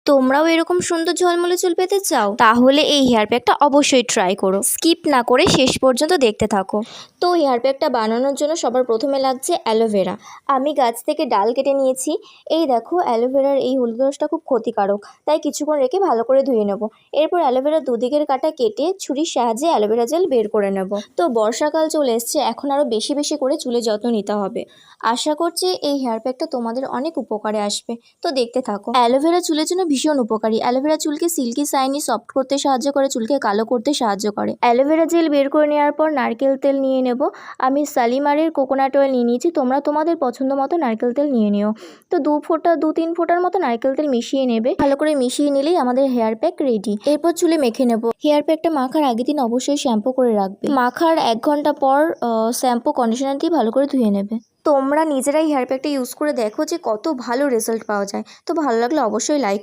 তোমরাও এরকম সুন্দর ঝলমলে চুল পেতে চাও? তাহলে এই হেয়ার প্যাকটা অবশ্যই ট্রাই করো। স্কিপ না করে শেষ পর্যন্ত দেখতে থাকো। তো হেয়ার প্যাকটা বানানোর জন্য সবার প্রথমে লাগছে অ্যালোভেরা। আমি গাছ থেকে ডাল কেটে নিয়েছি। এই দেখো, অ্যালোভেরার এই হলুদ রসটা খুব ক্ষতিকারক, তাই কিছুক্ষণ রেখে ভালো করে ধুয়ে নেব। এরপর অ্যালোভেরার দুদিকের কাঁটা কেটে ছুরির সাহায্যে অ্যালোভেরা জেল বের করে নেব। তো বর্ষাকাল চলে এসছে, এখন আরও বেশি বেশি করে চুলে যত্ন নিতে হবে। আশা করছি এই হেয়ার প্যাকটা তোমাদের অনেক উপকারে আসবে। তো দেখতে থাকো। অ্যালোভেরা চুলের জন্য ভীষণ উপকারী। অ্যালোভেরা চুলকে সিল্কি শাইনি সফট করতে সাহায্য করে, চুলকে কালো করতে সাহায্য করে। অ্যালোভেরা জেল বের করে নেওয়ার পর নারকেল তেল নিয়ে নেব। আমি শালিমারের কোকোনাট অয়েল নিয়ে নিয়েছি, তোমরা তোমাদের পছন্দ মতো নারকেল তেল নিয়ে নিও। তো 2-3 ফোঁটার মতো নারকেল তেল মিশিয়ে নেবে। ভালো করে মিশিয়ে নিলেই আমাদের হেয়ার প্যাক রেডি। এরপর চুলে মেখে নেব। হেয়ার প্যাকটা মাখার আগের দিন অবশ্যই শ্যাম্পু করে রাখবে। মাখার 1 ঘন্টা পর শ্যাম্পু কন্ডিশনার দিয়ে ভালো করে ধুয়ে নেবে। তোমরা নিজেরাই হেয়ার প্যাকটা ইউজ করে দেখো যে কত ভালো রেজাল্ট পাওয়া যায়। তো ভালো লাগলে অবশ্যই লাইক